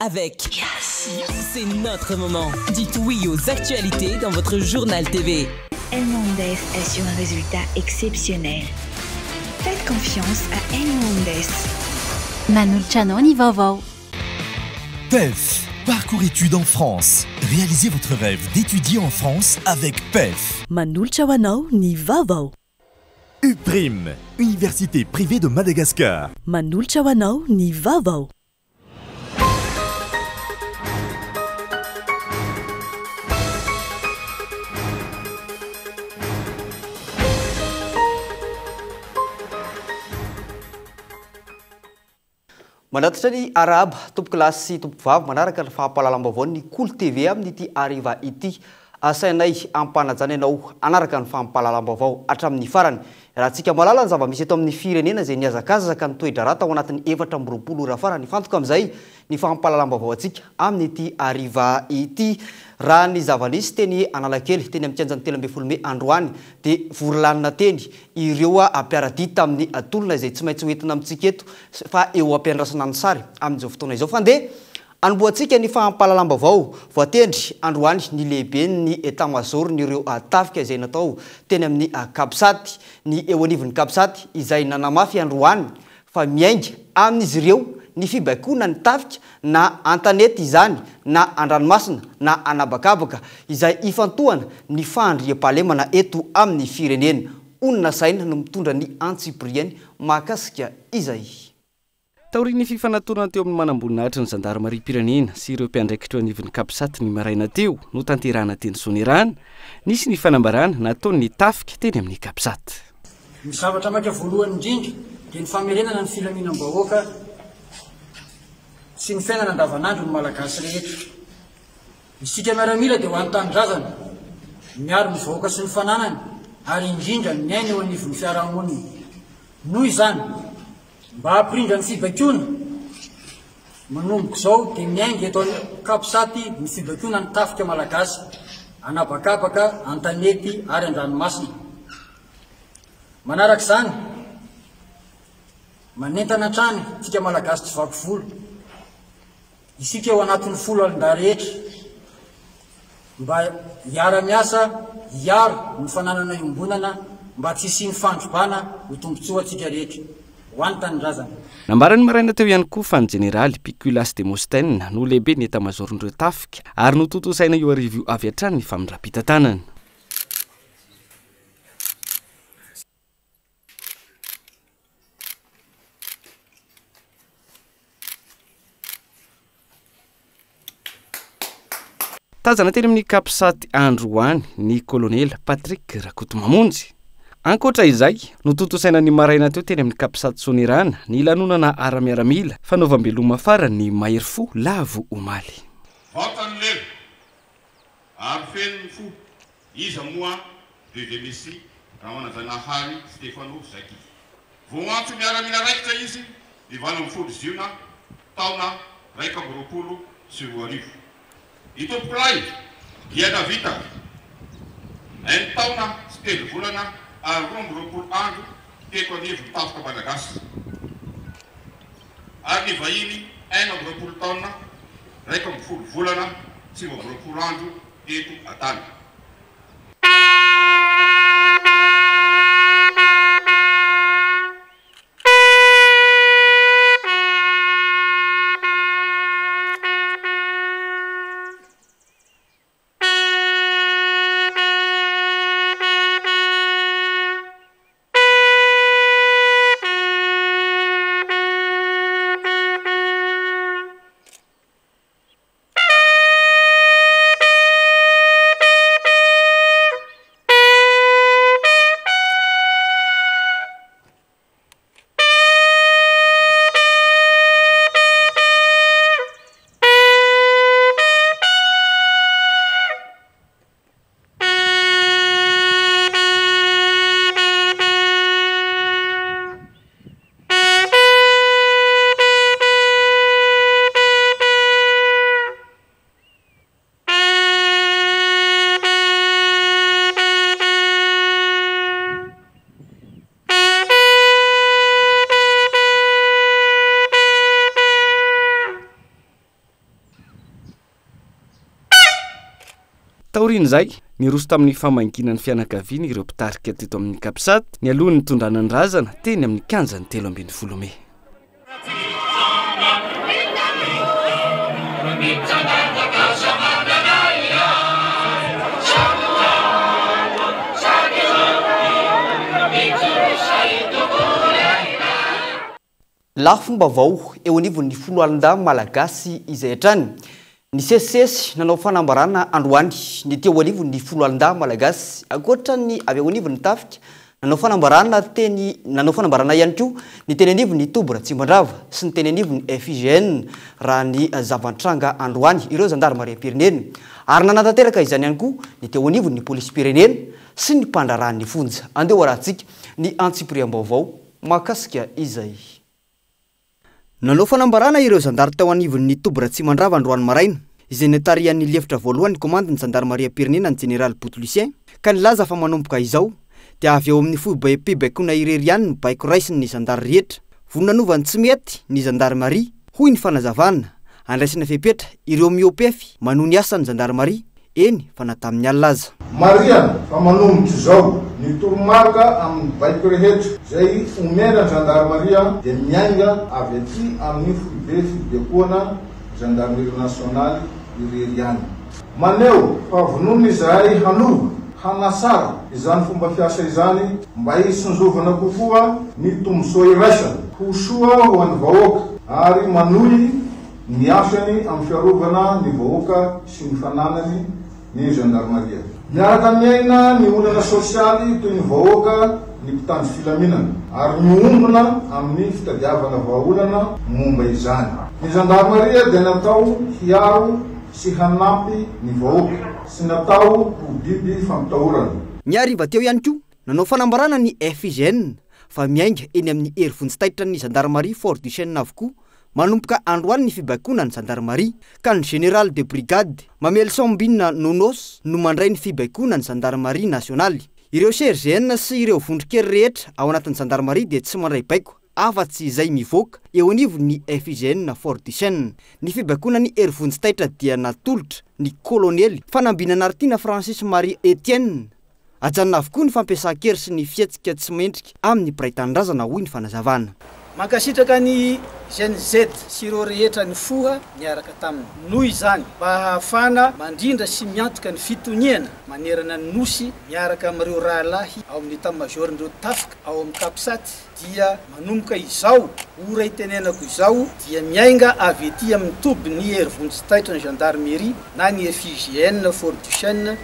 avec Yes. C'est notre moment. Dites oui aux actualités dans votre journal TV. El Mondes assure un résultat exceptionnel. Faites confiance à El Mondes. Manulcianoni Vovò. PEF, parcours études en France. Réalisez votre rêve d'étudier en France avec PEF. Manulcianao ni Vovò. UPRIM, Université privée de Madagascar. Manulcianao ni Vovò. Manatitra ny araba tompo kilasy sy tompo vavy manaraka ny fahampahalalam-baovao ny Kolo TV amin'ity ariva ity. Asainay ampanajana ianao anaraka ny fahampahalalam-baovao hatramin'ny farany. Raha antsika malala ny zava-misy eto amin'ny firenena izay niazakazaka ny toe-drarata ao anatin'ny 4 ora farany. Fantoka amin'izay ny fahampahalalam-baovao antsika amin'ity ariva ity. Raha ny zava-nisy teny Analakely teny amin'ny kianjan'ny 13 androany dia vorolanina teny ireo ampiaradidy tamin'ny atolona izay tsy maintsy hoentina amintsika eto fa eo ampiandrasana ny sary amin'izao fotoana izao. Fa nde anomboantsika ny fahampahalalam-baovao voatendry androany ny lehibe ny état-major n'ireo tafika izay natao teny amin'ny Kapsaty, ny eo anivon'ny Kapsaty izay nanamafy androany fa miainga amin'izy ireo ny fibaikona ny tafika na antanety izany na andranomasina na anabakabaka izay ifantohana ny fandriam-pahalemana eto amin'ny firenena. Onona saina no mitondra ny antsiprieny mahakasika izay. Taorian'ny fifanatona teo amin'ny manamboninahitra ny zandarmaria-pirenena sy ireo mpiandraikitra eo anivon'ny Kapsaty ny maraina teo no tanterahana teny Soanirana, nisy ny fanambarana nataon'ny tafika teny amin'ny Kapsaty. Ny zavatra maika voalohany indrindra dia ny famerenana ny filaminam-bahoaka sy ny fiainana andavanandro ny malagasy rehetra. Isika miaramila dia ho an'ny tanindrazana miaro ny vahoaka sy ny fananany ary indrindra miaina eo anivon'ny fiarahamonina. Noho izany mba hampirindra ny fibaikona manomboka izao dia miainga eto Kapsaty ny fibaikona ny tafika malagasy anabakabaka, antanety ary andranomasina. Manaraka izany manentana hatrany tsika malagasy tsy vaky volo. Isika eo anatin'ny folo alin-dà rehetra mba hiara-miasa hiaro ny fananana iombonana mba tsy hisian'ny fandrobana ho tombotsoa antsika rehetra ho an'ny tanindrazana. Nambarany maraina teo ihany koa fa ny jeneraly Piculas Demostène no lehibe ny état-major'ireo tafika ary notontosaina eo arivo avy hatrany ny famindram-pitantanana. Tazana teny amin'ny Kapsaty androany ny kolonela Patrick Rakotomamonjy. Ankoatra izay, notontosaina ny maraina teo teny amin'ny Kapsaty Soanirana ny lanonana ara-miaramila fanaovam-beloma farany ny Mahery-fo Lavo Omaly. Vatany lelo ary feno fo iza moa de Messi Ramanazanahary Stefano Zaki. Voantso miaramila raikitra izy ny 24 Jiona taona 2024. Ito pulai dia navita en tauna stel volana a rombro andro teko anivo tafika Malagasy. Ary vahiny en tauna 20 volana sy 20 andro teto atany. taoriany izay niroso tamin'ny famainkinan'ny fianakaviana ireo mpitarika teto amin'ny Kapsat ny alohan'ny tondrana ny razana teny amin'ny kanjany 13 Mey. Lafomba vao eo anivon'ny folo alin-da malagasy izay hatrany. Ny sesisesy nanao fanambarana androany ny teo anivon'ny folo alin-da malagasy ankoatra ny avy ao anivon'ny tafika nanao fanambarana ihany koa ny teny anivon'ny Tobra Tsimbandrava sy ny teny anivon'ny FIGN raha ny zavantranga androany ireo zandarmariam-pirenena ary nanatanteraka izany ihany koa ny teo anivon'ny polisy-pirenena sy ny mpandraran'ny fonja. Andeha arahantsika ny antsipriam-baovao mahakasika izay. Nanao fanambarana ireo zandary tao anivon'ny Tobra Tsimbandrava androany maraina izay natarian'ny lefitra voalohany komandiny zandarmariam-pirenena ny Général Boutlucien ka nilaza fa manomboka izao dia avy eo amin'ny fibaikoana irery ihany ny baiko raisiny ny zandary rehetra. Vonanovany tsy mety ny zandarmaria hoy ny fanazavana andraisana fepetra ireo miopefy manohy ny asany zandarmaria eny fa natamin'ny alina aza. Mariana fa manomboka izao ny toromarika amin'ny baiko rehetra zay omena gendarmeria dia miainga avy aty amin'ny fibaikoana gendarmerie nationale irery ihany. Maneo fa vonoiny izahay hanova hanasara izany fomba fiasa izany mba hisonjovana kokoa ny tombosoa iraisana ho soa ho an'ny vahoaka ary manohy ny asany amin'ny fiarovana ny vahoaka sy ny fananany ny gendarmeria. Miaraka miaina ny olana sosialy toy ny vahoaka ny mpitandro filaminana ary miombona amin'ny fitadiavana vahaolana momba izany. Ny gendarmeria dia natao hiaro sy hanampy ny vahoaka sy natao ho biby fampitahorana. Miariva teo ihany koa nanao fanambarana ny FIGN fa miainga eny amin'ny herivontsitaitra ny gendarmerie Fort du Chêne avokoa manomboka androany ny fibaikoana ny gendarmerie ka ny général de brigade Mamely Sombina Nonos no mandray ny fibaikoana ny gendarmerie nationale. Ireo sergent sy ireo vondronkely rehetra ao anatin'ny gendarmerie dia tsy mandray baiko afa-tsy izay mivoaka eo anivon'ny FIGN Fort du Chêne. Ny fibaikoana ny herivontsitaitra dia natolotra ny kolonely Fanambina Artina Francis Marie Etienne. Ajanona avokoa ny fampiasan-kery sy ny fietsika tsy mendrika amin'ny piraitan-drazana hoy ny fanazavana. Mankasitraka ny Gen Z sy ireo rehetra ny foha miaraka taminy noho izany mba hahafana mandrindra sy miantoka ny fitoniana manerana ny nosy miaraka amin'ireo rahalahy ao amin'ny état-major-ndreo tafika ao amin'ny Kapsat dia manomboka izao ora itenenako izao dia miainga avy ety amin'ny toby ny herivontsitaitra ny gendarmerie na ny FIGN Fort du Chêne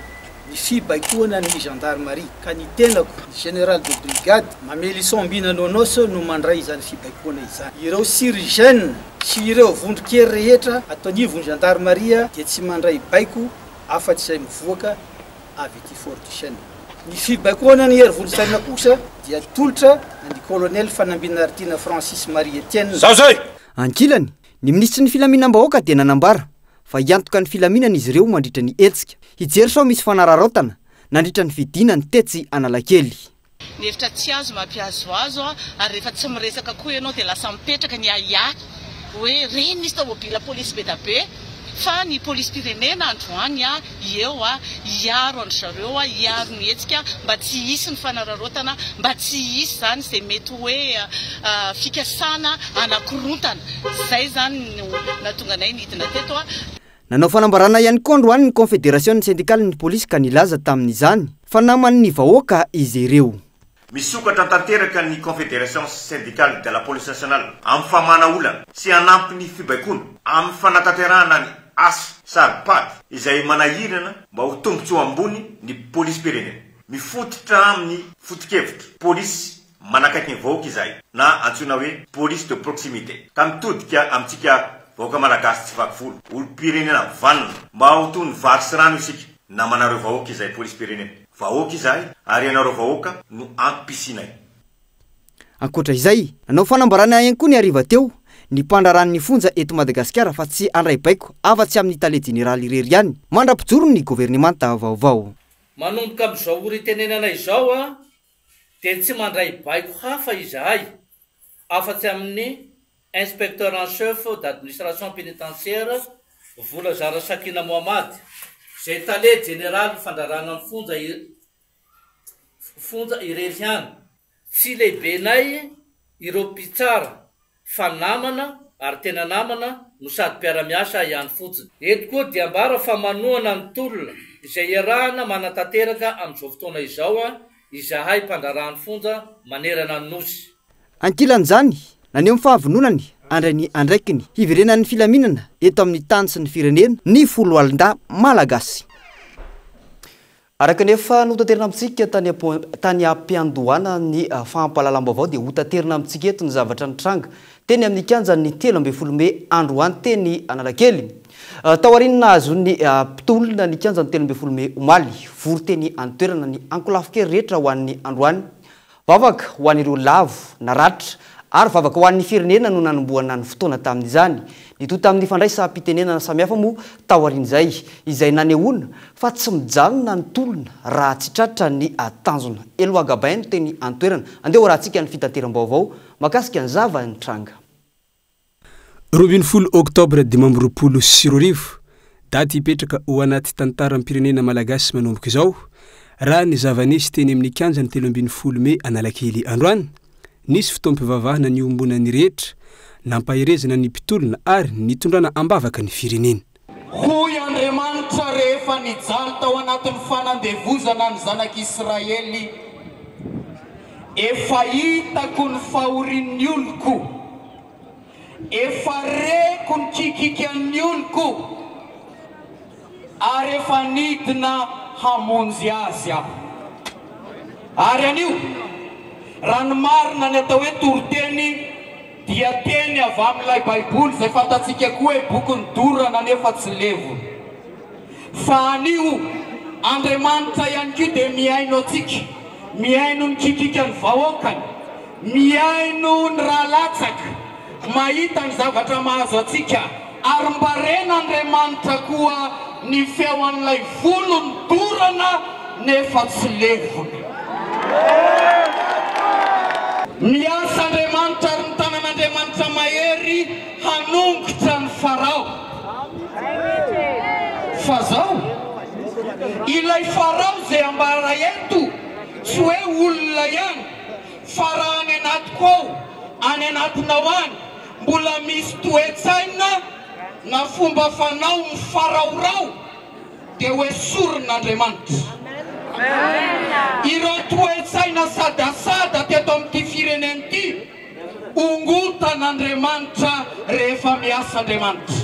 ny fibaikoana ny gendarmerie ka ny tenako ny général de brigade Mamely Sombina Nonos no mandray izany fibaikoana izany. Ireo sergent sy ireo vondronkely rehetra atao anivon'ny gendarmeria dia tsy mandray baiko afa-tsy izay mivoaka avy ety Fort du Chêne. Ny fibaikoana ny herivontsitaina kosa dia tolotra ny colonel Fanambina Artina Francis Marie Etienne. Ankilany ny ministry ny filaminam-bahoaka dia nanambara fa iantoka ny filaminana izy ireo mandritra ny hetsika. Hijery sao misy fanararaotana nandritra ny fidina ny tetsy Analakely. Ny hevitra tsy azo mampiazoazo ary rehefa tsy miresaka koa ianao dia lasa mipetraka ny aiaky hoe reny misy tomobila polisy be da be fa ny polisy-pirenena androany eo hiaro andry zareo hiaro ny hetsika mba tsy hisy ny fanararaotana mba tsy hisy zany izay mety hoe fikasana anakorontana. Zay zany natonga anay nidina teto. Nanao fanambarana ihany koa androany ny confédération syndicale ny polisy ka nilaza tamin'izany fa naman'ny vahoaka izy ireo. Misokatra tanteraka ny confédération syndicale de la police nationale amin'ny famana olana sy hanampy ny fibaikoana amin'ny fanatanterahana ny asa sary-pady izay manahirana mba ho tombotsoa ambony ny polisy-pirenena. Mifototra amin'ny foto-kevitra polisy manakaiky ny vahoaka izay na antsoina hoe police de proximité ka mitodika amintsika vahoaka malagasy tsy vakifolo olo-pirenena vanona mba ho toy ny vary sy rano isika namanareo vahoaka izay polisy-pirenena. Vahoaka izay ary ianareo vahoaka no ampisinay. Ankoatra izay nanao fanambarana ihany koa ny hariva teo ny mpandraran'ny fonja eto Madagasikara fa tsy andray baiko afa-tsy amin'ny tale général irery ihany mandrapijoro ny gouvernemanta vaovao. Manomboka amin'izao ora itenenana izao dia tsy mandray baiko hafa izahay afa-tsy amin'ny inspecteur en chef d'administration pénitentiaire Volazara Sakina Mohamady zay tale général fandrarana ny fonja irery hany tsy lehibenay ireo mpitsara fa namana ary tena namana no sady mpiara-miasa ihany fotsiny. Eto koa dia ambara fa manoana ny tolona izay iarahana manatanteraka amin'izao fotoana izao izahay mpandrarany fonja manerana ny nosy. Ankilan'izany naneho ny fahavononany andrany andraikiny hiverenan'ny filaminana eto amin'ny tany sy ny firenena ny folo alin-da malagasy. Araka nefa notaterina amintsika tany ampiandohana ny fahampahalalam-baovao dia hotaterina amintsika eto ny zavatra nitranga teny amin'ny kianjan'ny 13 Mey androany teny Analakely. Taorinina azo ny mpitolona ny kianjan'ny 13 Mey omaly vory teny antoerana ny ankolafikely rehetra ho an'ny androany. Vavaka ho an'ireo lavo na ratra ary vavaka ho an'ny firenena no nanomboana ny fotoana tamin'izany. Nito tamin'ny fandraisam-pitenenana samihafa moa taorin'izay izay nanehoana fa tsy mijanona ny tolona raha tsy tratra ny tanjona. Eloa Gabain teny antoerana. Andeha ho rahantsika ny fitateram-baovao makasika ny zava ny tranga. 20 Oktobre 2020 daty hipetraka ho anaty tantaram-pirenena malagasy manomboka izao raha ny zava-nisy teny amin'ny kianjany 13 Mey Analakely androany. Nisy fotoam-pivavahana ny ombonany rehetra nampahirezana ny mpitolona ary nitondrana ambavaka ny firenena. Hoy Andriamanitra rehefa nijaly tao anatin'ny fanandevozana ny zanak'Israely, efa hitako ny fahorian'ny oloko, efa reko ny kikikan'ny oloko, ary efa nidina hamonjy azy aho. Ary anio raha ny marina ny atao hoe toroteny dia teny avy amin'ilay baiboly izay fantatsika koa hoe boky ny dorana nefa tsy levo. Fa anio Andriamanitra ihany koa dia miaino antsika, miaino ny kikikany vahoakany, miaino ny raha latsaka, mahita ny zavatra mahazo antsika, ary mbarena Andriamanitra koa ny feo an'ilay volo ny dorana nefa tsy levony. Miasa Andriamanitra ary ny tanan'Andriamanitra mahery hanongotra ny Farao. Fa zao ilay Farao zay ambara eto tsy hoe olona ihany fa raha any anatiko ao, any anatinao any mbola misy toe-tsaina na fomba fanao mifaraorao dia hoe soron'Andriamanitra. Ireo toe-tsaina sadasada teto amin'ity firenena ity ongotan'Andriamanitra rehefa miasa Andriamanitra.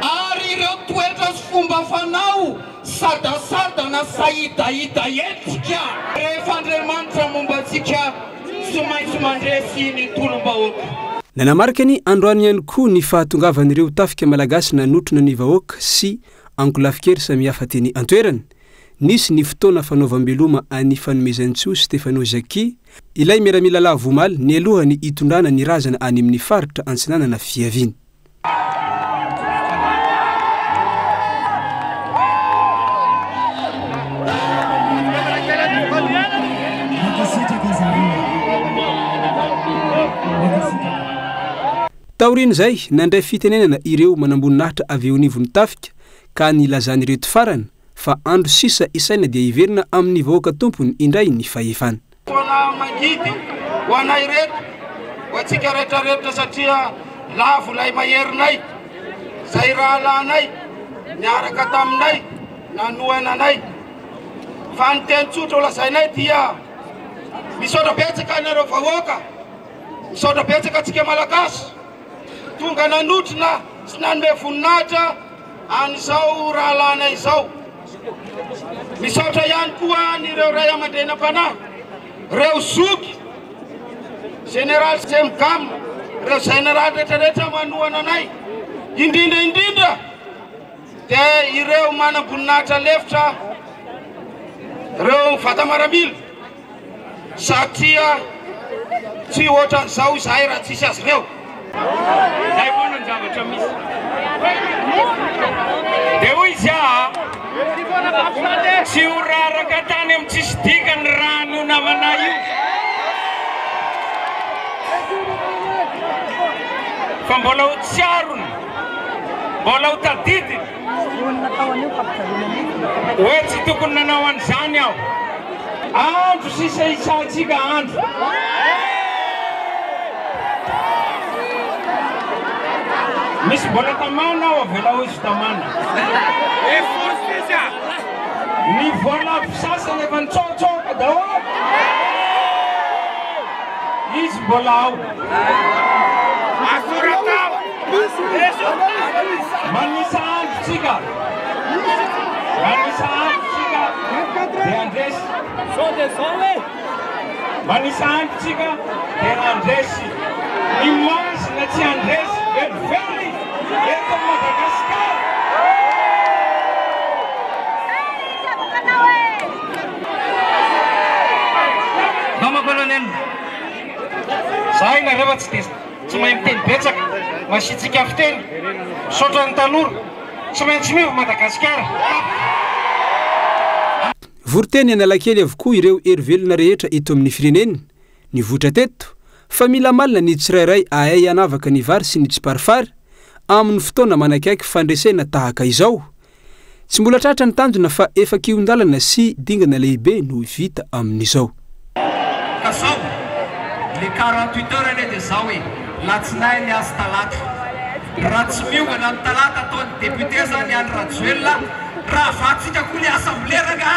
Ary ireo toetra sy fomba fanao sadasada na sahidaida etika rehefa Andriamanitra momba antsika tsy maintsy mandresy ny tolom-bahoaka. Nanamarikany androany ihany koa ny fahatongavan'ireo tafika malagasy nanotrona ny vahoaka sy ankolafikely samihafa teny antoerany. Nisy ny fotoana fanaovam-beloma any fanomezan-tsoa Stefano Zaki ilay miaramila lavo omaly ny alohany hitondrana ny razana any amin'ny faritra antsinanana fiaviany. Taorin'izay nandray fitenenana ireo manamboninahitra avy eo anivon'ny tafika ka nilazany reto farany fa andro sisa isaina dia hiverina amin'ny vahoaka tompony indray ny fahefana. Foana mangidy ho anay reto, ho antsika rehetrarehetra satria lavo lay maherinay, zay raha lanay, niaraka taminay, nanohananay. Fa ny teny tsotra ho lazainay dia misaotra betsaka anareo vahoaka, misaotra betsaka antsika malagasy, tonga nanotrona sy nanome voninahitra an'izao raha lanay izao. Misaotra ihany koa nireo ray aman-drenam-panahy, reo zoky, Général Semgam, reo général rehetrarehetra manohana anay, indrindra dia ireo manam-boninahitra lefitra, reo vata maramila, satria tsy ohatran'izao izahay raha tsisy azy reo. Zay foana ny zavatra misy. Dia hoy izy tsy ho raraka tany amin'ny tsisy dikany rano namanay io. Fa mbola ho tsiarony, mbola ho tadidiny, hoe tsy tokony nanao an'izany aho andro sisa itsantsika andro misy mbola tamana aho avela hoe izy tamana ny vola sasany efa nitsotsoka daholo izy mbola ao manisa androtsika manisa androtsika de andresy manisa androtsika de andresy ny masina tsy andresy velively eto Madagasikara Mama colonel zahay na rehefa tsy mahay miteny betsaka masitsika fiteny misaotra ny tanora tsy maintsy miova Madagasikara voroteny analakely avokoa ireo erivelona rehetra eto amin'ny firenena ny votra teto fa mila malina ny tsirairay ahay anavaka ny vary sy ny tsiparifary amin'ny fotoana manakaiky fandresena tahaka izao tsy mbola tratra ny tanjona fa efa kiondalana sy dingana lehibe no vita amin'izao kasao le 48 heures ane de zao hoe latsinainy miasa talata raha tsy miongana amin'ny talata ataony député zany andro rajoelona raha vatsika koa le assemblée-ranga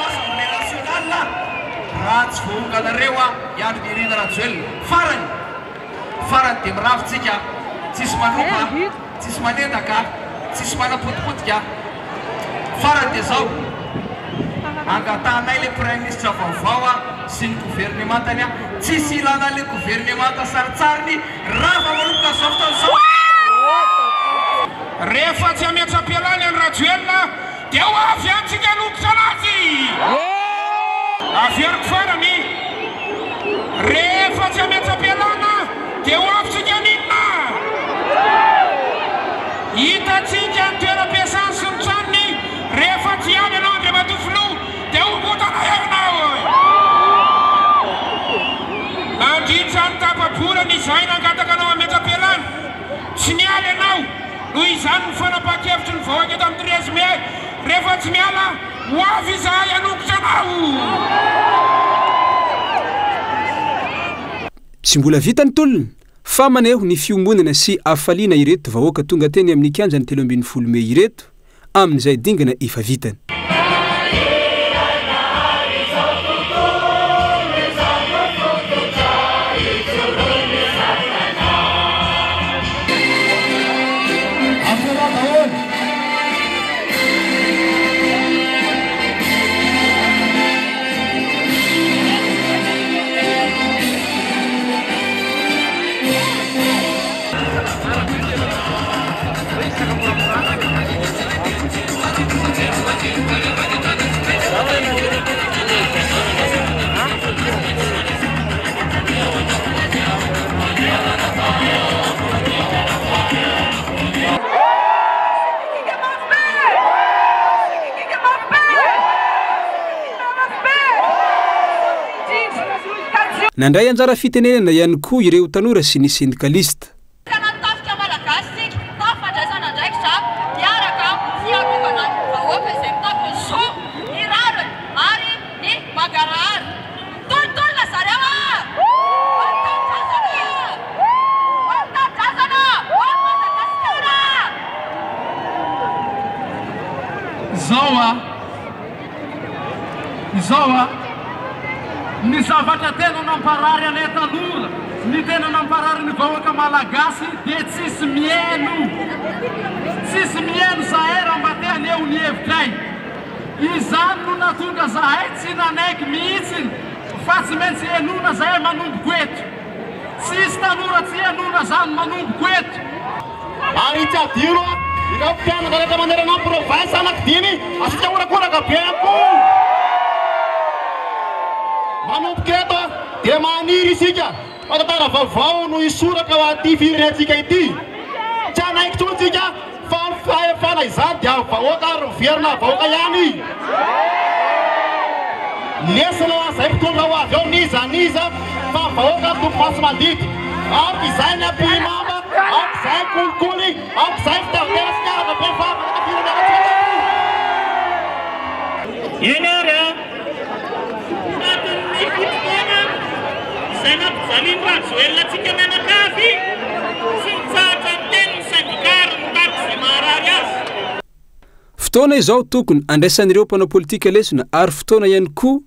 assemblée nationale raha tsy voonganareo iandro mirina rajoelona farany de miravitsika tsisy manopa tsisy manendaka tsisy manapotipotika farany de zao angatanay le premier ministre vaovao sy ny gouvernementany tsisy ilana le gouvernement saritsariny raha fa manomboka zao fotoan'izao rehefa tsy ametsa-pialany any rajoelona de ho avy antsika lokotra anazy averiko farany rehefa tsy ametsa-pialana de ho avitsika ninona hitatsika ny toeram-piasany sy ny tranony rehefa tsy avy anao andre matofilo de ho botana iainao nandritra ny tapaborany izay nangataka anao ametsa-pialana tsy nialy anao noho izany ny fanapa-kevitry ny vahoaka eto amin'ny 13 mai rehefa tsy miala ho avy izahay anokotra anao tsy mbola vita ny tolona fa maneho ny fiombonana sy afaliana ireto vahoaka tonga teny amin'ny kianjany 13 Mei ireto amin'izay dingana efa vitany nandray anjara fitenenana ihany koa ireo tanora sy ny syndikalista kanatafika malagasy tafandraisana ndraikitra miaraka fiarovana vahoaka izay mitafy so ny rariny ary ny magarahary tolotolona zareo mitandrazana Madagasikara izao ny zavatra tena namparary anay tanora ny tena namparary ny vahoaka malagasy de tsisy mieno zahay raha mba te aneo ny hevitray izany no natonga zahay tsy nanaiky mihitsy fa tsy maintsy enona zahay manomboko eto tsisy tanora tsy enona zany manomboko eto ary tsy adino ikaw mpianaka rehetra manera na province anankidimy asika orakoraka beako manomboka eto de maniry isika fatatara vaovao no isoraka ho aty firenetsika ity tsy anaiky tsontsika fa fahefana izany dia vahoaka ary miverina vahoaka ihany lesina zay mpitondra ho avy ao niza fa vahoaka tompo maso mandidy ary izay ny ampimama amp'izay kolikoly amp'izay fitavelasika vehivavy eny ary a anatin'ny fotoana izay nampijalindra joellatsika mianakavy sy mitsahatra ny tenin'ny syndikary ny taky izay maharary azy fotoana izao tokony andraisan'ireo mpanao politika lesona ary fotoana ihany koa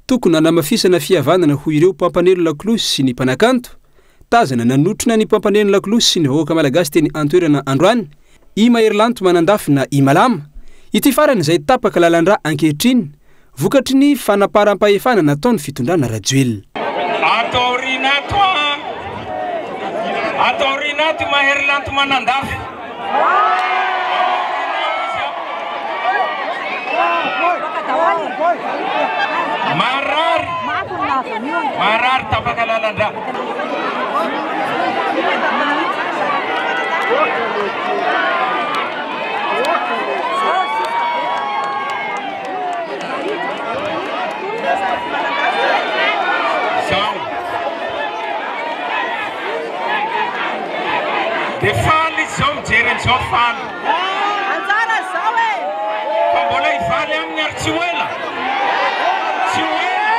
tokony anamafisana fihavanana ho ireo mpampanelo lakolosy sy ny mpanakanto tazana nanotrona ny mpampanelo lakolosy sy ny vahoaka malagasy teny antoerana androany i maherylanto manandafy na i malama ity farany izay tapaka lalandra ankehitriny vokatry ny fanaparam-pahefana nataony fitondrana rajoelona atao rinato i maherylanto manandafy marary tapaka lalandra de faly zao mijery zao faly anjara zao e fa mbola hivaly amin'ny ary tsy hoela tsy hoela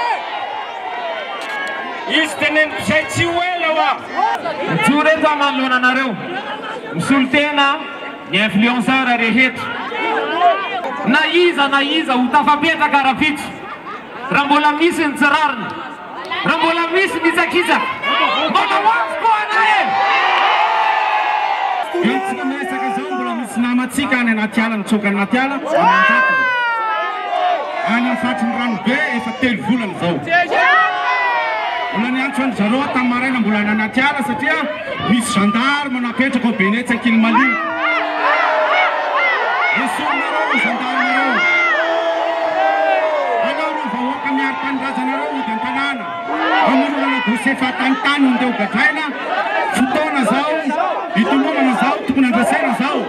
izy teneniko zay tsy hoela oa mitsory eto manoloana anareo misolo tena ny influenceur rehetra na iza ho tafapetraka rapitso raha mbola misy ny tsirarina raha mbola misy nitsakitsaka mbona hoafy koa ana e etsika mesaka zao mbola misy namatsika any anaty ala nitsoka anaty ala amanjatony any amin'ny fatriny rano be efa 3 volana zao mbola niantso any zareo tamin'ny maraina mbola any anaty ala satria misy gendarme napetraka ao benetsakiny maliny esorinareo gendarmereo alao ro vahoaka miary tanindrazanareo ody an-tanàna amololana gose fatanitany ondeo gadraina fotoana zao itomomana zao tokony andrasaina zao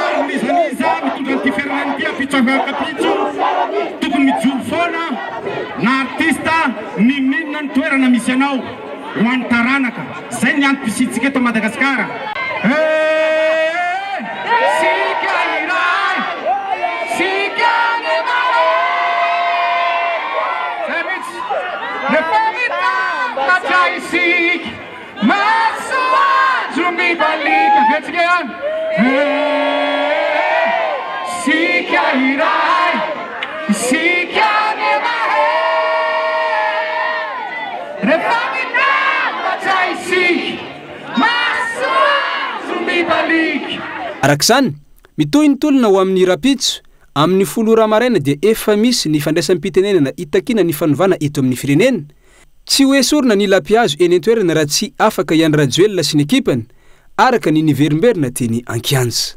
ary mizaniza mitondra nyty firenena ty apitsoavakapitso tokony mijoro foana na artista ny minina ny toerana misy anao ho an'ny taranaka zay ny antom-pisitsika eto Madagasikara sika iray sika ny mare zay mitsy rehefa mitambatra isika masoandro mibalika vetsika ihany sika iray sika ny mare rehefa mitambatra isika masoandro mibalika arak'izany mitohy ny tolona ho amin'ny rapitso amin'ny folo ora maraina dia efa misy ny fandraisam-pitenenana itakina ny fanovana eto amin'ny firenena tsy ho esorina ny lampiazo eny antoerana raha tsy afaka iany rajoelona sy ny ekipany araka ny niverimberina teny ankianja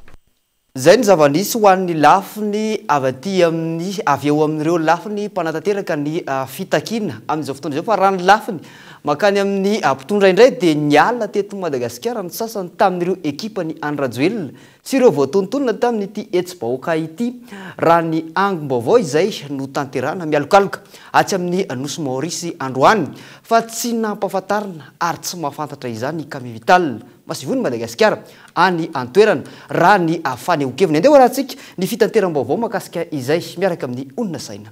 zay ny zava-nisy ho an'ny lafiny avaty amin'ny avy eo amin'ireo lafiny mpanatanteraka ny fitakina amin'izao fotoana izao fa raha ny lafiny makany amin'ny mpitondra indray dia nialina teto Madagasikara ny sasany tamin'ireo ekipany andrajoelona sy ireo voatontonona tamin'ity etsy-bahoaka ity raha ny angom-baovao izay no tanterana mialokaloka atsy amin'ny nosy Maorisy androany fa tsy nampahafantarina ary tsy mahafantatra izany Kami Vital masivony Madagasikara any antoerana raha ny fanehoan-keviny andeha rahantsika ny fitanteram-baovao makasika izay miaraka amin'ny onona saina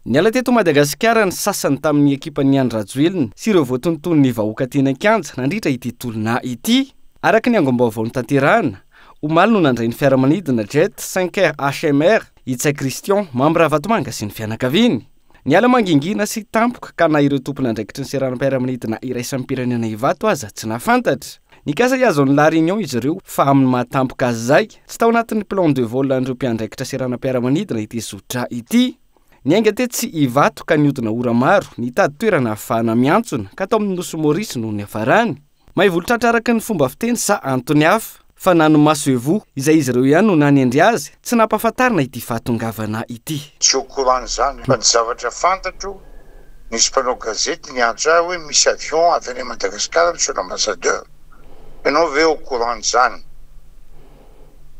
niala teto Madagasikara ny sasany tamin'ny ekipan'ny andrajoelona sy ireo voatontono ny vahoaka teny Ankianja nandritra ity tolona ity araka ny angom-baovao tanterahana omaly no nandray ny fiaramanidina jet 5R HMR Itsay Christian membre Vatomanga sy ny fianakaviany niala mangingina sy tampoka ka na ireo tompony andraikitry ny seranam-piaramanidina iraisan'ny pirenena Ivato aza tsy nafantatra nikasa iazo ny la réunion izy ireo fa amin'ny mahatampoka azy zay tsy tao anatin'ny plan de vol an'ireo mpiandraikitra seranam-piaramanidina ity sotra ity niainga te tsy Ivato ka niodina ora maro nitady toerana ahafahana miantsona ka tao amin'ny nosy Maorisy noho ny hafarany maivoltratra araka ny fomba fiteny sa antony hafa fa nano masoevo izay izy ireo ihany no nanyendry azy tsy nampahafantarina ity fahatongavana ity tsy ho courant zany fa ny zavatra fantatro nisy mpanao gazety niantso ahy hoe misy avion avy any Madagasikara misy ambassadeur ianao ve au courant zany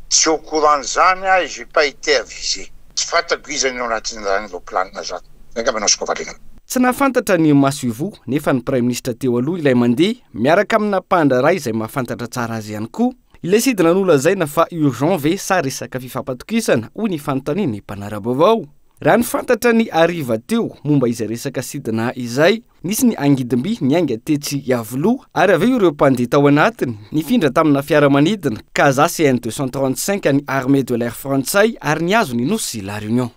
tsy au courant zany ahy j'ai pas été avisé tsy fantako izy any ao anatin'izany ro planina zany angamba anao sokovalina tsy nahafantatra ny maso ivo nefa ny prime ministre teo aloha ilay mandeha miaraka amina mpandra izay mahafantatra tsara azy ihany koa. Ilay sidina nolazaina fa urgent ve sa resaka fifampatokisana hoy ny fanontaniany ny mpanara-baovao. Raha ny fantatra ny ariva teo momba izay resaka sidina izay, nisy ny angidimby niainga tetsy Yavolo ary aveo ireo mpandeha tao anatiny nifindra tamina fiaramanidina Casa CN 235 ny Armée de l'air frantsay ary niazo ny nosy La Réunion.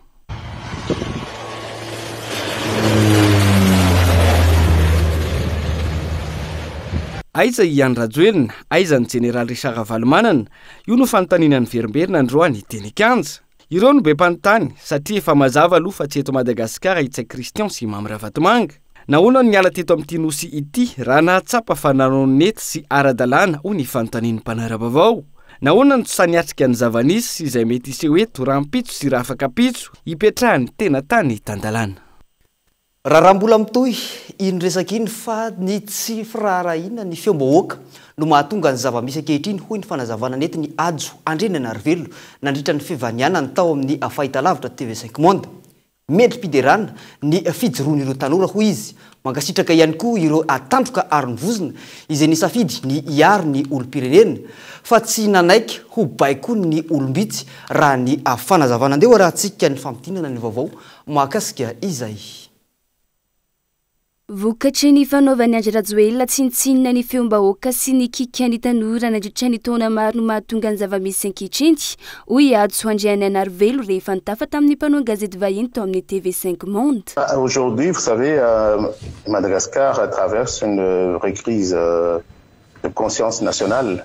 Aiza Ian Rajoelina, aiza ny Général Richard Valmanana, io no fanontaniana ny verimberina androany teny Kanja. Ireo no be mpanontany satria efa mazava aloha fa tsy eto Madagasikara itsay Christian sy Mamy Ravatomanga. Nahoana ny niala teto amin'ity nosy ity raha nahatsapa fa nanao nety sy ara-dalàna hoy ny fanontanian'ny mpanara-baovao. Nahoana ny tsaniatrika ny zava-nisy sy izay mety iseho eto rahampitso sy raha afaka pitso hipetrahany tena tany tan-dalàna. Raha mbola mitohy iny resaka iny fa ny tsy firaharahiana ny feom-bahoaka no mahatonga ny zava-misy ankehitriny hoy ny fanazavana nety ny ajo Andreny Anarivelo nandritra ny fivanianany tao amin'ny fahitalavitra TV5 Monde. Mety mpiderana ny fijoroan'ireo tanora hoy izy, mankasitraka ihany koa ireo atandroka aron-vozona izay nisafidy ny hiaro ny olom-pirenena fa tsy nanaiky ho baiko ny olombitsy raha ny fanazavana andeha raha tsika ny fampitinana ny vaovao mahakasika izay. Vokatry ny fanaovany Andry Rajoelina tsintsinina ny feom-bahoaka sy ny kikany tanora nandritra ny taona maro no mahatonga ny zava-misy ankehitriny hoy Ajo Andriany Anarivelo rehefa nitafa tamin'ny mpanao gazety vahiny tao amin'ny TV5 Monde. Aujourd'hui, vous savez, Madagascar traverse une crise de conscience nationale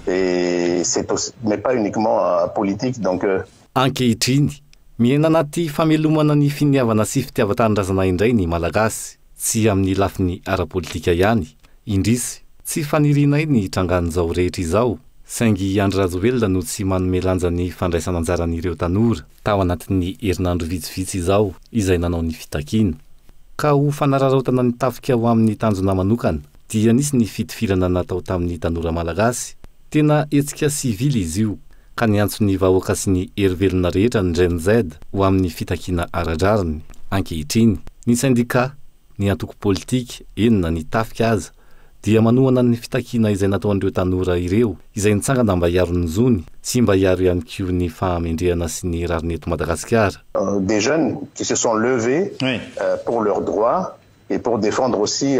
et c'est mais pas uniquement politique donc ankehitriny miaina anaty famelomana ny finiavana sy fitiavan-tanindrazana indray ny malagasy. Tsy amin'ny lafiny ara-politika ihany, indrisy tsy fanirina ny trangan'izao rehetra izao, saingy Andry Rajoelina no tsy manome lanja ny fandraisana anjaran'ireo tanora tao anatin'ny herinandro vitsivitsy izao izay nanao ny fitakiana. Ka ho fanararaotana ny tafika ho amin'ny tanjona manokana dia nisy ny fitifirana natao tamin'ny tanora malagasy. Tena hetsika sivily izy io, ka niantso ny vahoaka sy ny herivelona rehetra ny GNZ ho amin'ny fitakiana ara-drariny. Ankehitriny, ny syndika, ny antoko politika enina ny tafika aza dia manohana ny fitakiana izay nataon'ireo tanora ireo izay nitsangana mba hiaro ny zony sy mba hiaro ihany koa ny fahamendrehana sy ny rariny eto Madagasikara. Des jeunes qui se sont levés pour leurs droits et pour défendre aussi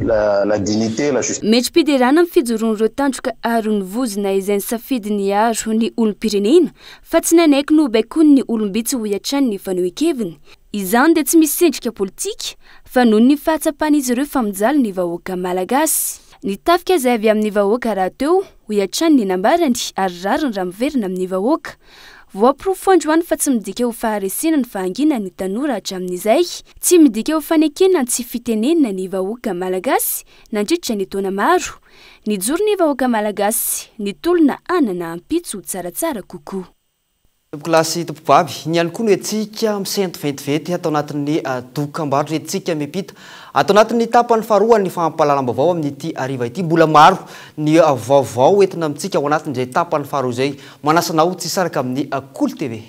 la dignité, la justice. Mety mpiderana amin'ny fijoroan'ireo tandroka aron vozona izay nisafidy ny aro ny olom-pirenena fa tsy nanaiky no baikony ny olombitsy ho hiatrany ny fanohan-keviny. Izany dia tsy misy sendrika politika fa noho ny fahatsapan'izy ireo famonjalo ny vahoaka malagasy. Ny tafika izay avy amin'ny vahoaka raha teo ho hiatrany ny nambarany ary rariny raha miverina amin'ny vahoaka. Voaporofo androany fa tsy midika ho faharesena ny fahangina ny tanora hatramin'izay, tsy midika ho fanekena ny tsy fitenenina ny vahoaka malagasy nandritra ny taona maro. Ny joro ny vahoaka malagasy, ny tolona anana ampitso tsaratsara kokoa. Klasy tompovavy, ny ihany koa no etsika misento ventivety atao anatin'ny dokam-barotra etsika mipita. Atao anatin'ny tapany faharoa ny fahampahalalam-baovao amin'ity ariva ity. Mbola maro ny vaovao entina amintsika ao anatin'izay tapany faharoa izay. Manasanao tsy saraka amin'ny Cool TV.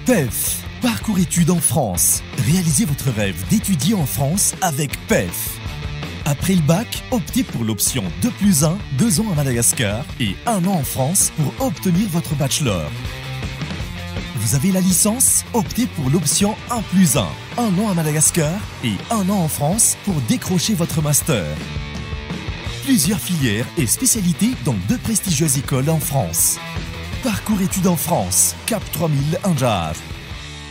PEF, parcours études en France. Réalisez votre rêve d'étudier en France avec PEF. Après le bac, optez pour l'option 2+1, 2 ans à Madagascar et 1 an en France pour obtenir votre bachelor. Vous avez la licence, optez pour l'option 1+1, 1 an à Madagascar et 1 an en France pour décrocher votre master. Plusieurs filières et spécialités dans 2 prestigieuses écoles en France. Parcours études en France, Cap 3000 Anjar.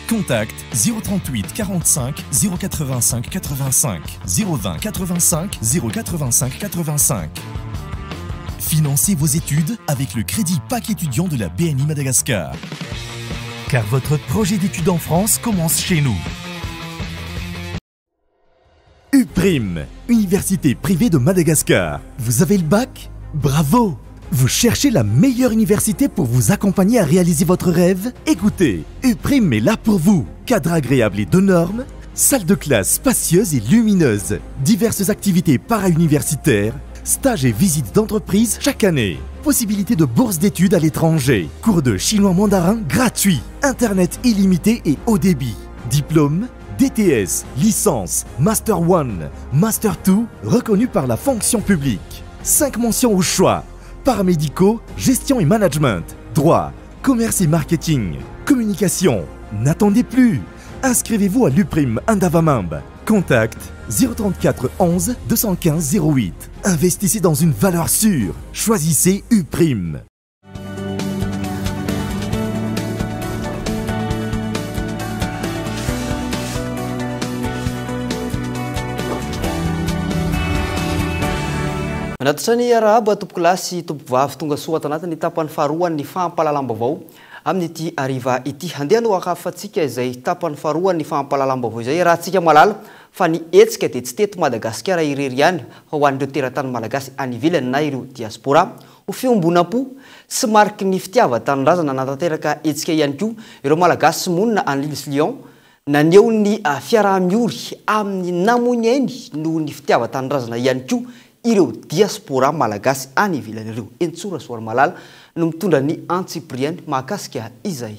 Contact 038 45 085 85 020 85 085 85. Financez vos études avec le crédit PAC étudiant de la BNI Madagascar. Car votre projet d'études en France commence chez nous. UPRIM, Université privée de Madagascar. Vous avez le bac? Bravo! Vous cherchez la meilleure université pour vous accompagner à réaliser votre rêve? Écoutez, UPRIM est là pour vous. Cadre agréable et de normes, Salle de classe spacieuse et lumineuse. Diverses activités para-universitaires, stages et visites d'entreprise chaque année. Possibilité de bourse d'études à l'étranger. Cours de chinois mandarin gratuits. Internet illimité et haut débit. Diplôme, DTS, licence, Master 1, Master 2, reconnu par la fonction publique. 5 mentions au choix. Paramédicaux, gestion et management. Droit, commerce et marketing. Communication. N'attendez plus. Inscrivez-vous à l'UPRIM Andavamamb. Contact 034 11 215 08. Investissez dans une valeur sûre. Choisissez UPRIM. Anatisany arahaba tompoko lahy sy tompovavy tonga soa tanatiny tapany faharoa ny fahampalalam-baovao amin'ity ariva ity. Handeha no akafatsika izay tapany faharoa ny fahampalalam-baovao izay raha tsika malala fa ny etsika dia tsy teto Madagasikara irery ihany ho an'ireo teratany malagasy any ivelany na ireo diaspora ho fiombonam-po sy mariky ny fitiavan-tanindrazana nanatanteraka etsika ihany koa ireo malagasy monina any l'île Lion naneo ny fiaraha-miory amin'ny namony ainy noho ny fitiavan-tanindrazana ihany koa ireo diaspora malagasy any ivelany ireo. Entsora Soary Malala no mitondra ny Antsipriany mahakasika izay.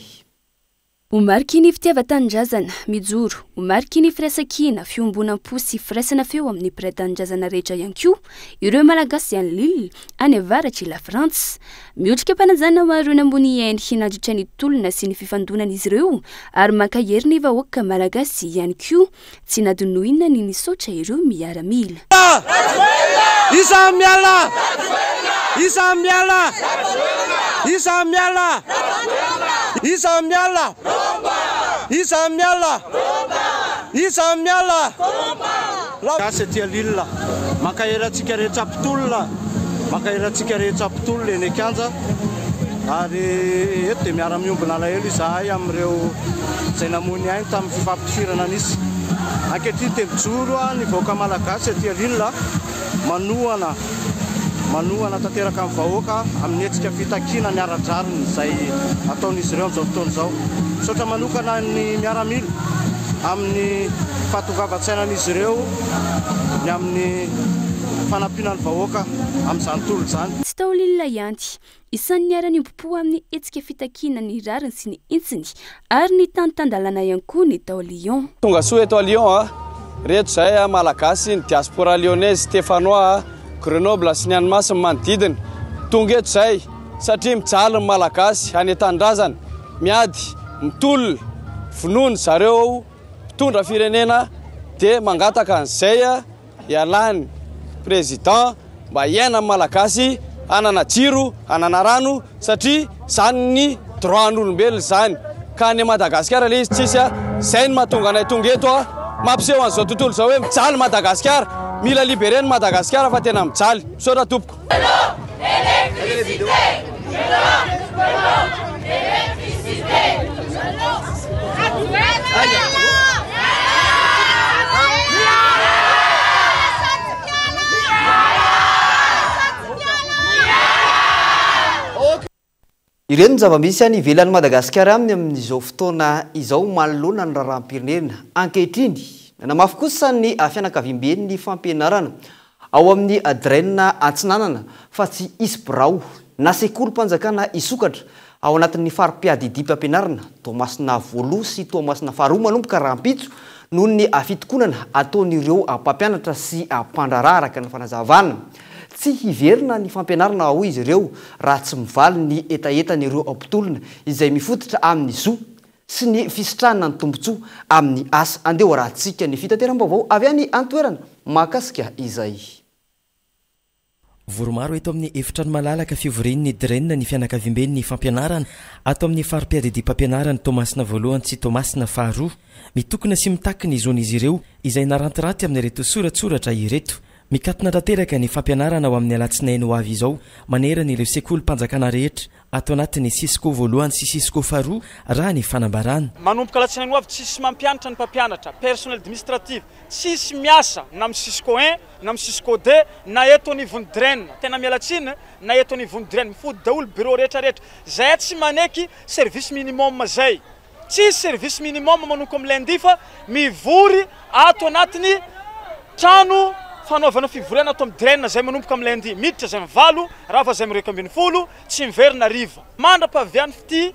Omariky ny fitiavan-tanindrazana mijoro, omariky ny firaisan-kina, fiombonam-po sy firaisana feo amin'ny mpiray-tanindrazana rehetra ihany koa ireo malagasy any Lille any avaratry la France. Miotrika mpanajana maro ny ambony hainy hinandritra ny tolona sy ny fifandonan'izy ireo ary makahery ny vahoaka malagasy ihany koa tsy nadonoina ny nisaotra ireo miaramila. Isa miala! Isa miala! Isa miala! Isa miala! Isa miala! Isa miala! Asa tia Lille. Makaherantsika rehetra mpitolona. Makaherantsika rehetra mpitolona eny Kanja. Ary eto dia miara-miombona alahelo izahay amin'ireo izay namony ainy tamin'ny fifampifirana nisy. Ankehitriny dia mijoro ny vahoaka malagasy tia Lille manohana tanteraka amin'ny vahoaka amin'ny hetsika fitakina ny ara-drariny izay ataon'izy ireo amin'izao fotoana izao. Misaotra manokana ny miaramila amin'ny fahatongavan-tsainan'izy ireo ny amin'ny fanampiana ny vahoaka amin'izany tolo izany. Tsy tao Lille ianty, isan'ny niara-ny ompo amin'ny hetsika fitakina ny rariny sy ny intsiny ary ny tany-tandalana ihany koa ny tao Lyon. Tonga soa eto Lyon reto izay malagasy ny diaspora lyonnaise stéphanois Grenoble sy ny anymasiny manodidina tonga eto izay satria mijaly ny malagasy any an-tanindrazana miady mitolona vonoiny zareo mpitondra firenena dia mangataka an'izay ialany président mba hiaina ny malagasy anana jiro anana rano satria zany ny droit an'olombelona zany ka ny Madagasikara ilay izy tsisy izay ny mahatonga anay tonga eto mampiseho an'izao tontolo izao hoe mijaly Madagasikara mila libéré ny Madagasikara fa tena mijaly. Misaotra tompoko. Ireny zava-misy any ivelan'ny Madagasikara amin'izao fotoana izao manoloana ny raharaham-pirenena ankehitriny namafy kosa ny fianakaviam-be ny fampianarana ao amin'ny draina antsinanana fa tsy isy birao na sekolim-panjakana isokatra ao anatin'ny farim-piady dipam-pianarana Toamasina voaloha sy Toamasina faharoa manomboka rahampitso noho ny fitokonana ataon'ireo mpampianatra sy mpandraraha araka ny fanazavana. Tsy hiverina ny fampianarana ao izy ireo raha tsy mivaly ny etaetan'ireo mpitolona izay mifototra amin'ny zo sy ny fisitranana ny tombontsoa amin'ny asa. Andeha rahantsika ny fitateram-baovao avy any antoerana mahakasika izay. Voromaro eto amin'ny efitra ny malalaka fiovoren'ny draina ny fianakaviam-be ny fampianarana ato amin'ny farim-piady dipam-pianarana Toamasina voalohany sy Toamasina faharoa mitokona sy mitakiny izon'izy ireo izay narantiranty amin'ireto soratsoratra ireto. Mikatona tanteraka ny fampianarana ao amin'ny alatsinainy ho avy izao manerana ireo sekolim-panjakana rehetra ato anatin'ny Sisco voalohany sy Sisco faharoa raha ny fanambarana. Manomboka alatsinainy ho avy tsisy mampianatra ny mpampianatra, personnel administratif, tsisy miasa na amin'ny Sisco 1 na amin'ny Sisco 2 na eto anivon'ny draina. Tena mialatsiny na eto anivon'ny draina mifody daholo bureau rehetra rehetra. Zay tsy maneky service minimum zay. tsisy service minimum manoko amin'ilay andia fa mivory ato anatiny trano fanaovana fivoriana ato amin'ny draine zay manomboka amin'ilay andia miditra zay mivalo raha fa zay mireka ambin'ny folo tsy miverina riva mandrapaviany ty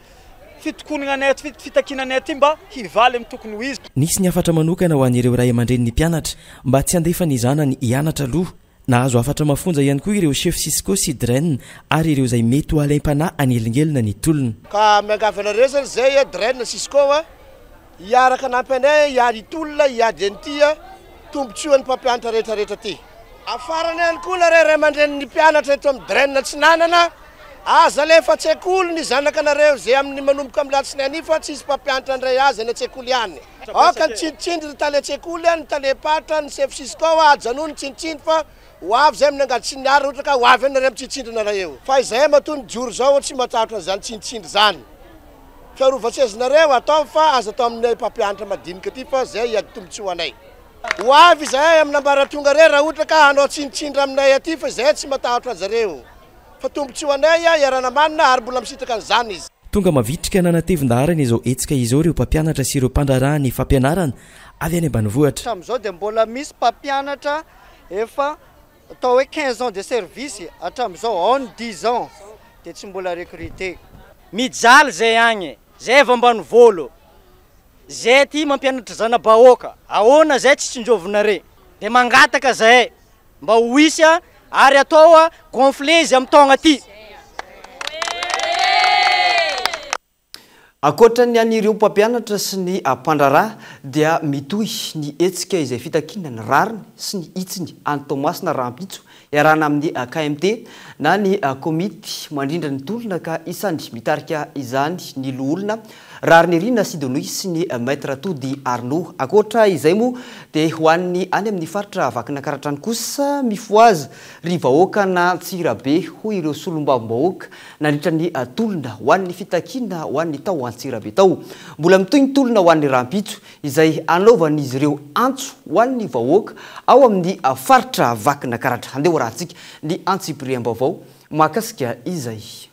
fitokonana anay fitakinanay aty mba hivaly amin'ny tokony ho izy. Nisy ny afatra manokana ho an'ireo ray aman-dreny ny mpianatra mba tsy handefa ny zanany hianatra aloha. Nahazo afatra mafonja ihany koa ireo chef Cisco sy draine ary ireo izay mety ho alaim-panahy anelingelina ny tolona. Ka miangavanareo zany zay draine Cisco hiaraka nampy anay hiady tolona hiady an'ity tombontsoan'ny mpampianatra rehetrarehetra ty. Afarany ihany koa la ray aman-dreny ny mpianatra eto amin'ny draine tsy nanana aza lefa tsekoly ny zanakanareo zay amin'ny manomboka amin'ny latsinainy fa tsisy mpampianatra andray azy any tsekoly ihany. Ka nitsindritsindry tale tsekoly any tale patra ny chef Cisco ajano ny tsindritsindry fa ho avy zay amin'ny angady tsy niary ohatra ka ho avy anareo mitsindritsindry nareo. Fa izay matony joro zao tsy matahotra an'izany tsindritsindry zany. Fiarovan-tsezinareo atao fa aza atao amin'ny mpampianatra madinika ty fa zay hiady tombontsoa anay. Ho avy izay amin'ny ambaratonga rey raha ohatra ka hanao tsindritsindry aminay aty fa zay tsy matahotra zareo. Fa tombontsoa anay iarana manina ary mbola misitaka an'izany izy. Tonga mavitrika nanatevin-daharana izao etsika izao ireo mpampianatra sy ireo mpandraraha ny fampianarana avy any ambanivohitra. Amin'izao dia mbola misy mpampianatra efa atao hoe 15 ans de service hatramin'izao ao ny 10 ans dia tsy mbola recruté. Mijaly zay agny, zay avy ambanivolo, zay ty mampianatra zana-bahoaka, ahoana zay tsy tsinjovinare, dia mangataka zay mba ho isy ary atao gonflé izy amin'ny taogna ty. Akoatra ny anireo mpampianatra sy ny mpandraraha dia mitohy ny etsika izay fitakina ny rariny sy ny itsiny any Tomasina Rampitso iarahana amin'ny KMT na ny komity mandrindra ny tolona ka isany mitarika izany ny loholona rariny Rina Sidonoy sy ny maître Tody Arnaud. Akoatra izay moa dia ho an'ny any amin'ny faritra vakina karatrany kosa mifoazy ry vahoaka na Antsirabe ho ireo solombavambahoaka nandritra ny tolona ho an'ny fitakina ho an'ny tao Antsirabe tao. Mbola mitohy ny tolona ho an'ny Rampitso izay anaovan'izy ireo antso ho an'ny vahoaka ao amin'ny faritra vakina karatra. Handeha ho rahantsika ny antsipriam-baovao mahakasika izay.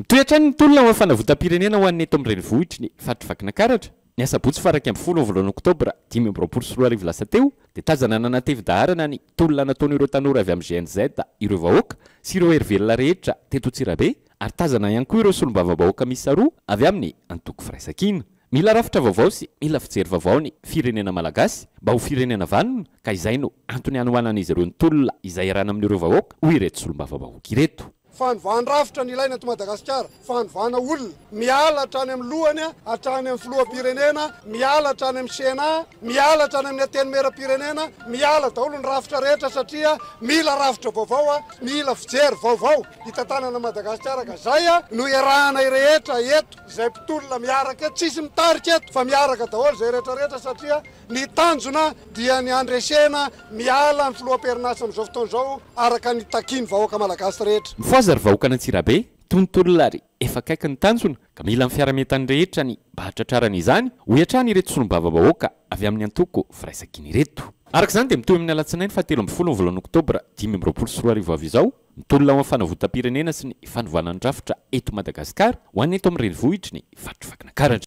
Mitoetrany ny tolona ho fanavotam-pirenena ho an'ny eto amin'ny renivohitry ny faritra vakina karatra. Ny asabotsy faraky amin'ny 10 volana oktobra 2024 lasa teo dia tazana nanatevin-daharana ny tolona nataon'ireo tanora avy amin'ny GNZ ireo vahoaka sy ireo hervelona rehetra teto Antsirabe ary tazana ihany koa ireo solombavambahoaka miisa roa avy amin'ny antoko firaisakina. Mila rafitra vaovao sy mila fijery vaovao ny firenena malagasy mba ho firenena vanona ka izay no antony hanoanan'izy ireo ny tolona izay iarana amin'ireo vahoaka ho ireto solombavambahoaka ireto. Fanovana rafitra ny ilaina to Madagasikara, fanovana olona, miala hatrany amin'ny lohany, hatrany amin'ny filoham-pirenena, miala hatrany amin'ny sena, miala hatrany amin'ny antenimera-pirenena, miala daholo ny rafitra rehetra satria mila rafitra vaovao, mila fijery vaovao hitantanana Madagasikara ka zay no iarahana rehetra eto, izay mpitolona miaraka eto, tsisy mitarika eto fa miaraka daholo zay rehetrarehetra satria ny tanjona dia ny andresena miala ny filoham-perinasa amin'izao fotoana izao araka ny takiny vahoaka malagasy rehetra. Mifoazy vahoaka n'Antsirabe tontolona ary efa akaiky ny tanjona ka mila ny fiarametany rehetra ny mba hatratrarana izany ho hiatrany ireto solombavambahoaka avy amin'ny antoko firaisakiny ireto. Araka izany dia mitohy amin'ny alatsinainy 17 volana oktobra 2024 avy izao ny tolona ho fanavotam-pirenena sy ny fanovana ny rafitra eto Madagasikara ho an'ny eto amin'ny renivohitry ny faritra vakina karatra.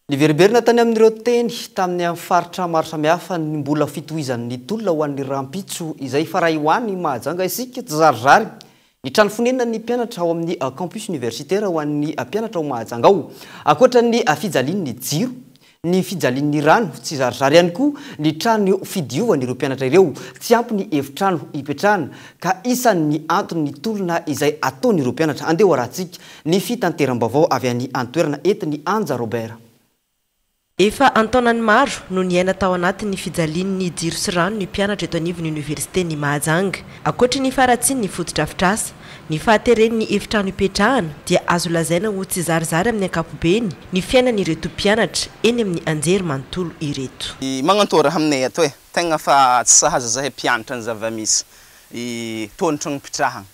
Ny veriberina tany amin'ireo teny tamin'ny faritra maro samihafa ny mbola fitohizan'ny tolona ho an'ny Rampitso izay faray ho an'ny mahajanga isika tsy zarizary. Ny trano fonenana ny mpianatra ao amin'ny campus universitaire ho an'ny mpianatra ao Mahajanga ao. Akoatra ny fijalian'ny jiro ny fijalian'ny rano tsy zarizary ihany koa ny trano fidiovan'ireo mpianatra ireo tsy ampy ny efitrano hipetrahana ka isan'ny antony tolona izay ataon'ireo mpianatra andeha ho arahantsika ny fitanteram-baovao avy any antoerana entiny Anja Robert. Efa antaonany maro no niaina tao anatin'ny fijalian'ny jiro sy rano ny mpianatra eto anivon'ny Université-ny Mahajanga. Ankoatra ny faratsiny ny fotodrafitrasa, ny fahateren'ny efitrano hipetrahana dia azo lazaina ho tsy zarizary amin'ny ankapobeny ny fiainan'ireto mpianatra eny amin'ny anjery manontolo ireto. Magnantora aminay ato tegna fa tsy sahaza zahay mpianatra ny zava-misy tonitra ny pitrahana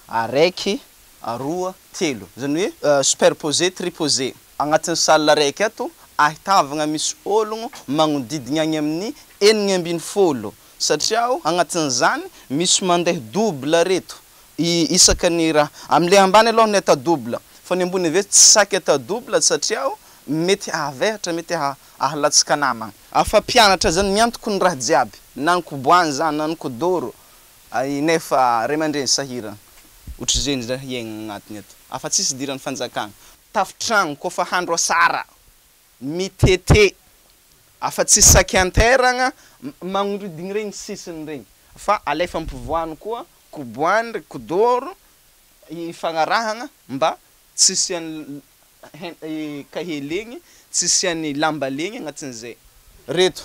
araiky, aroa, telo zany hoe superposé, triposé agnatin'ny salle araiky ato ahitavagna misy ologno magnodidina agny amin'ny 9 satria agnatin'izany misy mandeha double reto isaka ny raha amle ambany aloha ny ata double fa ny ambony ve tsy saky ata double satria mety avehatra mety ahalatsaka namagna afa mpianatra zany miantoko ny raha jiaby nanko boany zany nanko doro nefa ray aman-dreny sahira ohatry zeny raha iaigna agnatiny ato afa tsisy diran'ny fanjakagna tafitragno kofa handro asara mitete afa tsy saky anteragna magnodigny regny sisiny regny fa alefa ampivoany koa koboany ndraiky kodoro ifagnarahagna mba tsisy any kahelegny tsisy any lamba legny agnatin'izay reto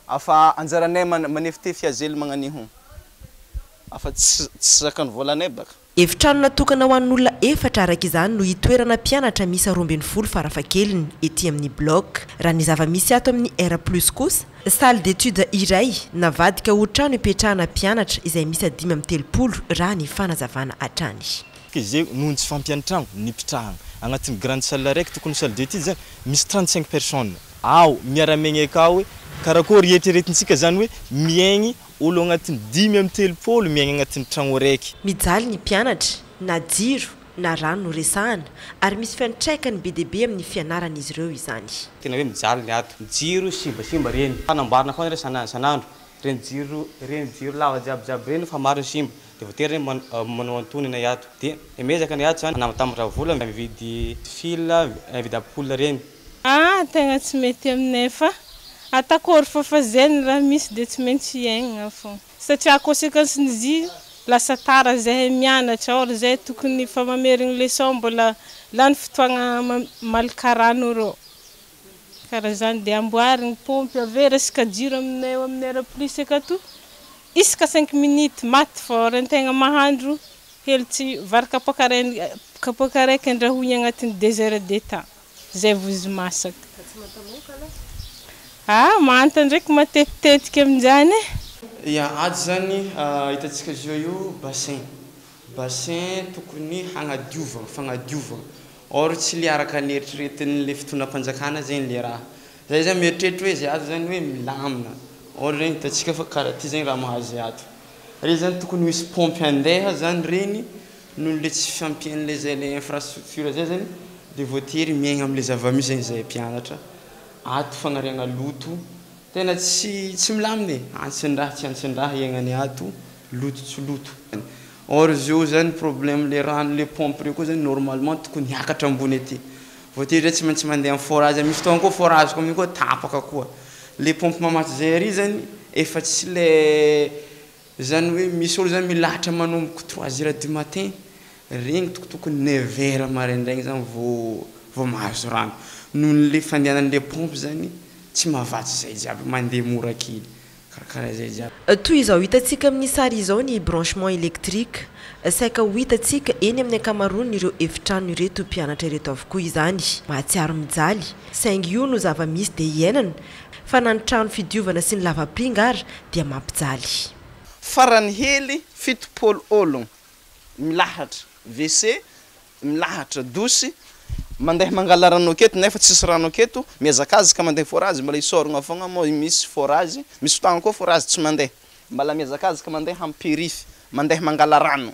afa anjaranay manefite fiazely magnaniho afa tsy sakany volanay baka. Efitrano natokana ho an'olona efatra araka izany no hitoerana mpianatra misy 12 farafahakeliny ety amin'ny bloc. Raha ny zava-misy ato amin'ny R+ kosa salle d'étude iray navadika ho trano hipetrahana mpianatra izay misy 5 raha ny fanazavana hatrany. Zay noho tsy fampianatrano ny pitrahana agnatin'ny grande salle raiky tokony salle d'étude zany misy 35 personnes ao miara-miaigny akao karakory eritreretintsika zany hoe miaigny olo agnatin'ny 5 miaigny agnatin'ny trano raiky. Mijaly ny mpianatra na jiro na rano no resahana ary misy fiantraikany be dia be amin'ny fianaran'izy ireo izany. Tena hoe mijaly ny ato jiro simbasimba reny fanamboarana foana re sanandro reny jiro lava jiaby reny fa maro simba de voatery manao antonina ato de emezaka ny ato zany namatambatra vola mividy fil mividy ampoule reny. Tegna tsy mety aminay fa atakory fa zeny raha misy de tsy maintsy iaigna fô satria conséquencen'izy lasa tara zahay mianatra or zahay tokony fa mamerigny leçon mbola lany fotoagna malaka rano rô karaha zany de amboarigny pompy ave resaka jiro aminay R+ akato isaka 5 minutes maty fô rentegna mahandro helitsy vary kapoaka raiky andrahoigny agnatin'ny 2 heures de temps zay vozy masaka. Manta ndraiky matetitetika amin'izany ato zany hitantsika zao io bassin tokony fagnadiovana or tsy liaraka ny eritreretin'le fitonam-panjakana zegny le raha zay zany mieritreritra hoe zay ato zany hoe milamina or regny hitantsika fa karaha ty zegny raha mahazo ato re zany tokony misy pompy andeha zany reny noho le tsy fampian'le zay le infrastructure zay zany de voatery miaigna am'le zava-misy zegny zay mpianatra ato fagnariagna loto tena tsy milamina antsin-draha tsy antsin-draha iagnany ato loto tsy loto or zio zany problème le rano le pompe reo koa zany normalement tokony hiakatra ambony aty voatery tsy maintsy mandeha amin'ny forage misy fotoagna koa forage koa amin'igny koa tapaka koa le pompe mamaty zay ary zany efa tsy le zany hoe misy olo zany milahatra manomboka 3 heures du matin regny tokotokony 9 heures maraindraigny zany vao mahazo rano noho le fandehanan'le pompe zany tsy mahavatsy zay jiaby mandeha mora kely karakaraha zay jiaby. Toy izao hitantsika amin'ny sary izao ny branchement électrique saika ho hitantsika eny amin'ny ankamaroany ireo efitrano ireto mpianatra ireto avokoa izany mahatsiaro mijaly saingy io no zava-misy dia iainana fa na ny trano fidiovana sy ny lava-pinga ary dia mampijaly. Farany hely 7 ologno milahatra WC milahatra dosy mandeha mangala rano aketo nefa tsisy rano aketo miazakazaka mandeha forage mbola isoragna fogna mo misy forage misy fotoagna koa forage tsy mandeha mbala miazakazaka mandeha amin'ny périph mandeha mangala rano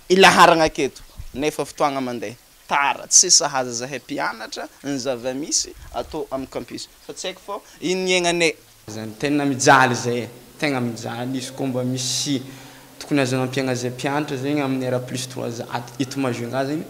ilaharagna aketo nefa fotoagna mandeha tara tsy sahaza zahay mpianatra ny zava-misy atao amin'ny campus fa tsy haiko fô iny iainanay zany tena mijaly zay tegna mijaly izy koa mba misy tokony azo ampiagna zay mpianatra zegny amin'ny R+3 eto Majunga zegny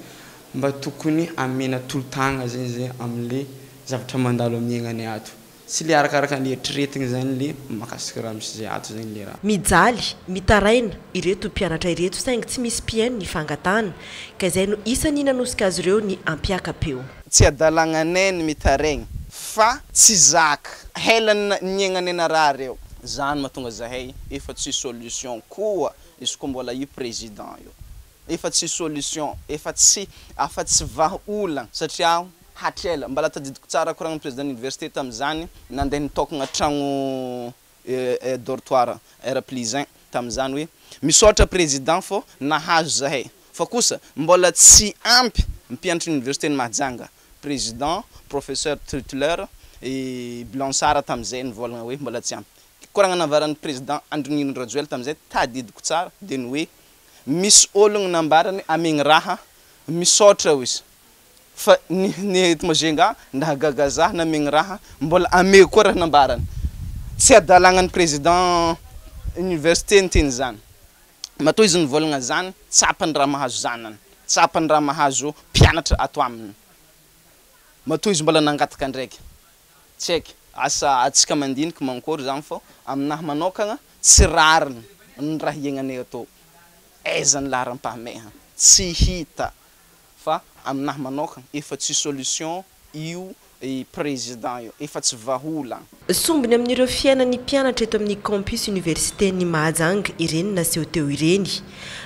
mba tokony amena tolotagna zegny zay amin'le zavatra mandalo amin'aignany ato sy le arakaraka ny eritreretigny zany le makasika raha misy zay ato zany le raha mijaly mitaraina ireto mpianatra ireto saingy tsy misy mpiaino ny fangatana ka izay no isany nanosika azy ireo ny ampiakapeo tsy adalagnanay ny mitaraigny fa tsy zaka helana ny aignanena raha reo zany mahatonga zahay efa tsy solution koa izy koa mbola io président io efa tsy solution efa tsy afa-tsy vahaolagna satria hatrela mbala tadidiko tsara koragna président université tam'izany nandeha nitokagna tragno dortoir R+1 tam'izany hoe misaotra président fô nahazo zahay fa kosa mbola tsy ampy mpianatra université ny Mahajanga président professeur titulaire et Blansara tam'izay nivolagna hoe mbola tsy ampy koragna navarany président Andrinino Rajoel tam'izay tadidiko tsara de ny hoe misy ologno nambarany amigny raha misaotra izy fa ny tmazenga ndahagagaza na migny raha mbola ame koa raha nambarany tsy adalagnany président université nteny zany matoa izy nivolagna zany tsapany raha mahazo zanany tsapany raha mahazo mpianatra ato aminy matoa izy mbola nangataka ndraiky tsy haiky asa atsika mandiniky mankory zany fô aminahy manokagna tsy rariny ny raha iaignanay atô aizany laharam-pahameha tsy hita fa aminahy manokagna efa tsy solution io président io efa tsy vahaolagna sombiny amin'ireo fiainan'ny mpianatra eto amin'ny campus université ny Mahajanga ireny naseho teo ireny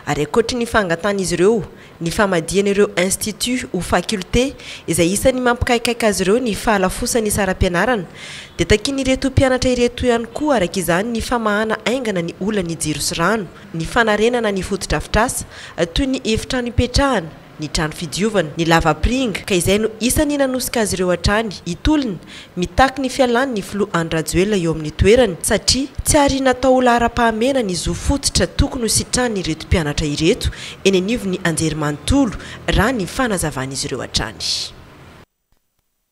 ary ankoatra ny fangatana izy ireo ny famadiana ireo institut ou faculté izay isany mampikaikaika azy ireo ny fahalafosany saram-pianarana dia takiany ireto mpianatra ireto ihany koa araka izany ny famahana aingana ny olana jiro sy rano ny fanarenana ny fotodrafitrasa toy ny efitrano ipetrahana ny trano fidiovana ny lava-piringa ka izay no isany nanosika azy ireo hatrany itolony mitaky ny fialany ny filoha Andry Rajoelina eo amin'ny toerany satria tsy ary natao lahara-pahamena ny zo fototra tokony ho sitrany ireto mpianatra ireto eny anivony Anjerimanontolo raha ny fanazavan'izy ireo hatrany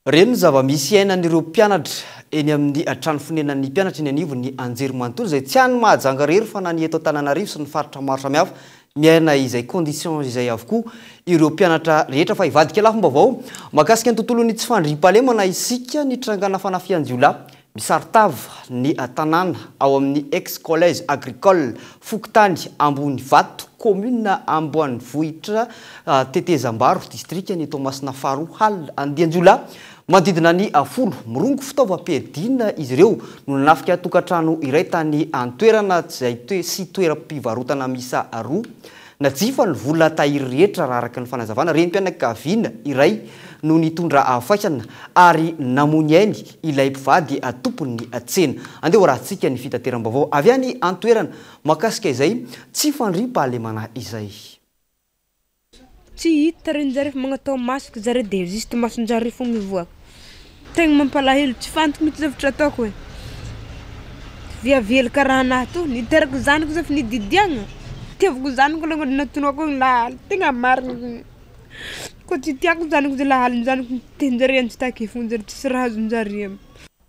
reny zava-misy ainan'ireo mpianatra eny amin'ny trano fonenan'ny mpianatra eny anivony Anjerimanontolo zay tsy any Mahajanga rery fa nany eto Antananarivo sy ny faritra maro samihafa miaina izay condition izay avokoa ireo mpianatra rehetra fa ivadika lafim-baovao makasika ny tontolon'ny tsy fandriam-pahalemana isika ny trangana fanafian-jiolahy misaritava ny tanàna ao amin'ny ex collège agricole Fokotany ambony Vato commune Amboany Vohitra Tetezambaro district ny Tomasina faharoa hal Andianjiolahy manodidina ny folo mirongo fitaovam-piadina izy ireo no nanafika tokantrano iray tany antoerana izay sy toeram-pivarotana misa roa najifa ny vola tahiry rehetra raha araka ny fanazavana renim-pianakaviana iray no nitondra faisana ary namony ainy ilay mpivady tompony tsena andeha rahantsika ny fitateram-baovao avy any antoerana makasika izay tsy fandriam-pahalemana izay tsy hita reny zare fa magnatao masaka zare dia juste masonjare fo mivoaka tegna mampalahelo tsy fantoko mihitsy zavatra ataoko hoe viavely karaha anahy to niterako zanako zay fa nididiagna tiavako zanako aloha natonako lahaly tegna marina koa tsy tiako zanako zay lahaly zanako tenjare any tsy take fo zare tsisy raha azonjare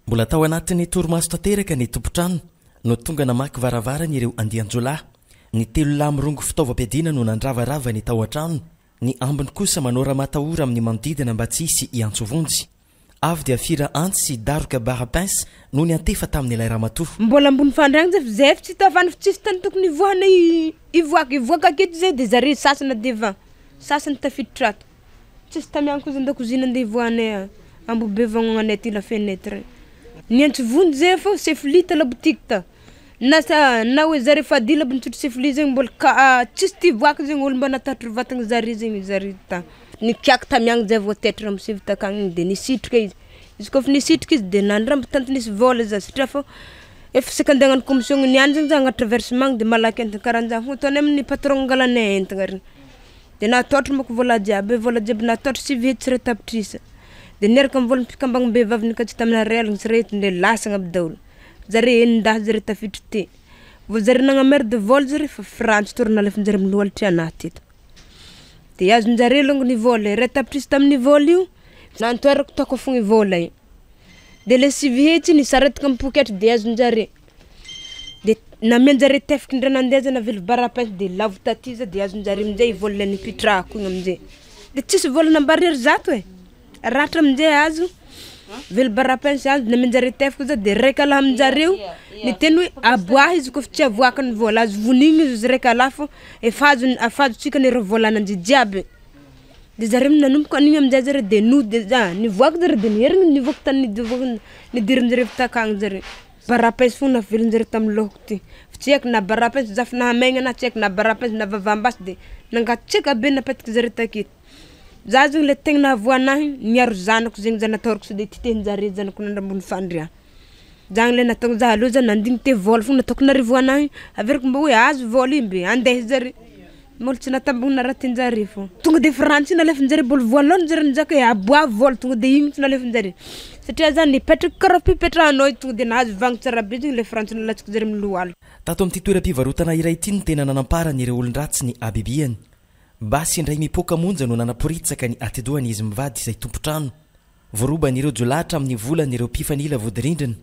mbola tao anatin'ny torimaso tanteraka ny tompotrano no tonga namaky varavarany ireo Andianjiolahy ny telo lahy mirongo fitaovam-piadina no nandravarava ny tao an-trano ny ambiny kosa manora matahora amin'ny manodidina mba tsy hisy iantsovonjy avy dia fira antsy sy daroka barapince no ny antefa tamin'ny ilay ramatoa mbola ambony fandragna zay zay tsy tavany fa tsisy tany tokony ivoahana ivoaka aketo zay dia zare sasana devant sasany tafiditra ato tsisy tamiany koa zandakozina andeha ivoahanay ambobevagna anay ty la fenêtre ny antsovonjy zay fô seflita la boutique ta na hoe zare fadila bitsotro sefli zegny mbola tsisy ty voaka zegny olo mba natatry vatagna zare zegny zare ta nikiaka tamiagny zay voatetra amsivy takagny dia nisitrika izy koa fa nisitrika izy dia nandrambo tanto nisy vola za satria fô efa saka andehagnany commission niany zegny za agnaty versement dia malaky entana karahan'izany fô ataony amin'ny patron angalanay entagna reny dia natotry mako vola jiaby natotry sivy hetsy re tapitrisa dia niaraka amin'ny vola mpikambagny be vavy nikatsy tamina relagny sy rety ndia lasagna aby daholo zare endaha zare tafidry te vo zare nagnamere de vol zare fa frantso torna alefanjare miloalitry anaty eto dia azonjare longony vola re tapitrisy tamin'ny vola io nantoerako toko fogny vola io dia le sivy hetsy ny saretaka mipoketry dia azonjare dia namenjare tefiky ndray nandeha navely barapince dia lavo tatiza dia azonjare amin'izay vola nipitrahako igny amin'izay dia tsisy vola nambariary zato ratra amin'izay azo velo barapensa azy na minjare tefaka za de reka la aminjareo ny teny hoe aboah izy kofa tsy avoaka ny vola azy vonigny izy reka lafo efa afazotsika ny volananjy jiaby de zareo nanomboka anigny aminjay zare de no de nivoaka zare de niherigny nivoaka tany nidirinjare fitakagny zare barapensy fogna navelonjare tamy lohako ty tsy haiko na barapensy zafy nahamegna na tsy haiko na barapensy na vavambasy de nangatsika be napetiky zare taketo za zany le tegna nahavoanahy niaro zanako zegny za natoroko so de titenjare zanako nandambony fandria zany le natao za aloha za nandigny te vola fogna nataoko narivoanahy averiko mba hoe azo vola imbe andeha zare molo tsy natambogna raha tenjare fo tonga de frantsy nalefinjare bolo voalohany zare nizaka hoe aboa vola tonga de igny tsy nalefinjare satria zany nipetraka karaha pipetrahanao tonga de nahazo vagny tsara be zegny le frantsy nalatsika zare miloalo tato amin'ity toeram-pivarotana iray ity ny tena nanamparany ireo olon-dratsy ny abibiany basy indray mipoka monja no nanaporitsaka ny atedohany izy mivady izay tompotrano voroban'ireo jolahatra amin'ny volan'ireo mpifanila vodirindrina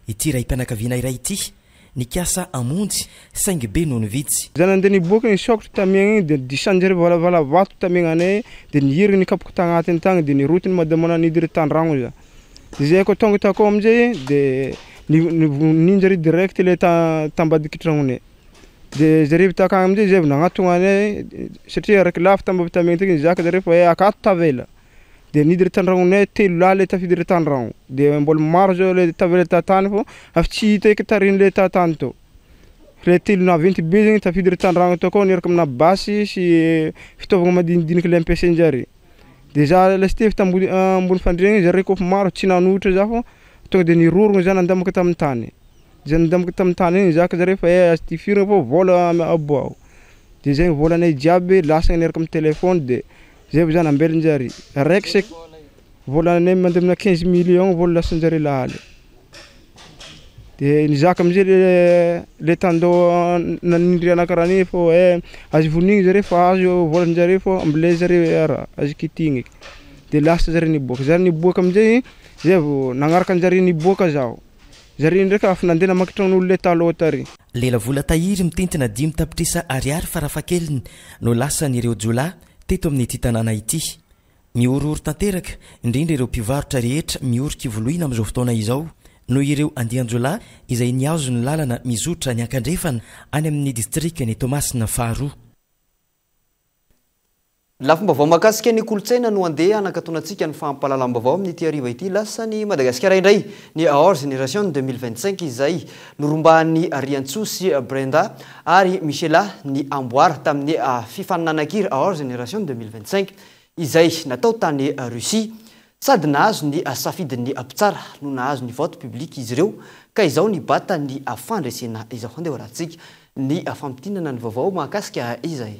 ity ray mpianakaviana iray ity nikasa amonjy saingy be noho ny vitsy zany andeha niboaka ny sokatra tamiagna de disanjare valavala vato tamiagna anay de nihirigny nikapoka tagnatiny tagny de nirotiny madamana nidiry tandragno za de zay ko tonga tako amizay de ninjare direct le tambadiky tragnonay de zare bitakagny amizay zay nagnatogna anay satria araka lafo tamba tamiagna tagny zaka zare fa akato tavela de nidiry tandragnonay telo lahy le tafidiry tandragno de mbola maro zao le tavela tatany fo afa tsy hita eky tariny le tatany to le telo naventy be zegny tafidiry tandragno to ko niaraka amina basy sy fitaovagna madinidiniky le ampiasainjare de za lastevy tambony fandriagny zare kofa maro tsy nanotra za fo tonga de nirorogno za nandamaka tamin'ny tany za nandamaka tamin'ny tany igny zaka zare fa azy ty firagna fo vola aboao de zegny volanay jiaby lasagna niaraka amin'ny telefony de zay za nambelinjare raiky sek volanay mandeha amina 15 millions vola lasanjare lahaly de nizaka amizay le tandao nanindriana karany fo azy vonigny zare fa azo volanjare fo ambile zare ara azy kitigny de lasa zare niboaka zare niboaka amizay zay vo nagnaraka anjare niboaka zao zare ndraiky afa nandeha namakitragn'olo le taloha tary lela vola tahiry mitentina 10 tapitrisa ariary farafakeliny no lasan'ireo jola teto amin'ny ity tanàna ity miororo tanteraka indrindra ireo mpivarotra rehetra miorika ivoloina amin'izao fotoana izao no ireo andianjola izay niazo ny lalana mizotra ny ankandrefana any amin'ny distrika ny Tomasina faharoa lafomba vao makasika ny kolotsaina no andeha anakatonantsika ny fampahalalam-baovao amin'ity ariva ity lasany Madagasikara indray ny hors génération 2025 izay norombahan'ny Riantso sy Brenda ary Michela ny amboara tamin'ny fifaninanankira hors génération 2025 izay natao tany Russie sady nahazo ny safidin'ny mpitsara no nahazo ny vote public izy ireo ka izao ny bata ny fandresena izao handeha rahantsika ny fampitinana ny vaovao mahakasika izay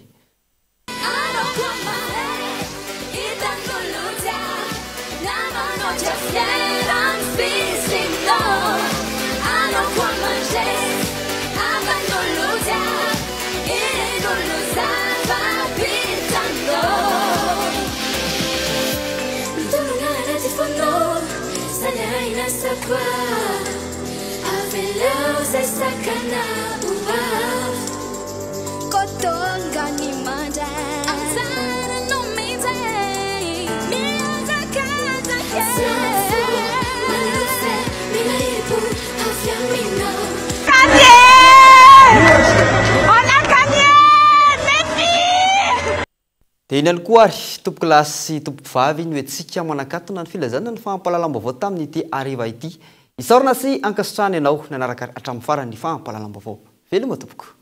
dia iny any koa ary tompoko lahy sy tompoko vavy no etsika manakatona ny filazana ny fahampahalalam-baovao tamin'ity ariva ity isaorana sy ankasitrahany ianao nanaraka hatramin'ny farany ny fahampahalalam-baovao veloma tompoko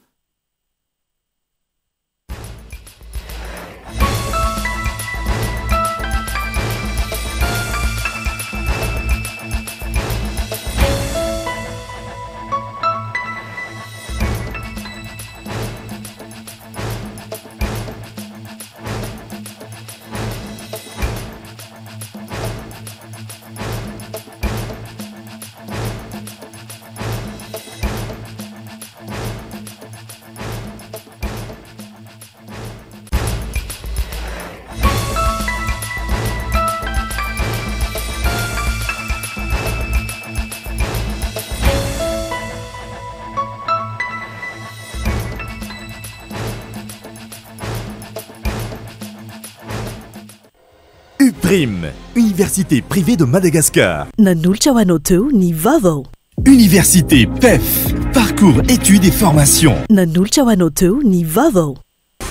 UPRIM, Université privée de Madagascar. Nanulcha Wanoto ni Vavo. Université PEF, parcours études et formations. Nanulcha Wanoto ni Vavo.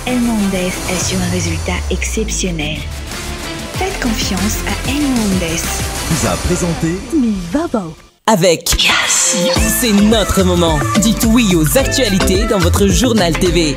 El Mondes assure un résultat exceptionnel. Faites confiance à El Mondes. Vous a présenté Ni Vavo. Avec Yes, c'est notre moment. Dites oui aux actualités dans votre journal TV.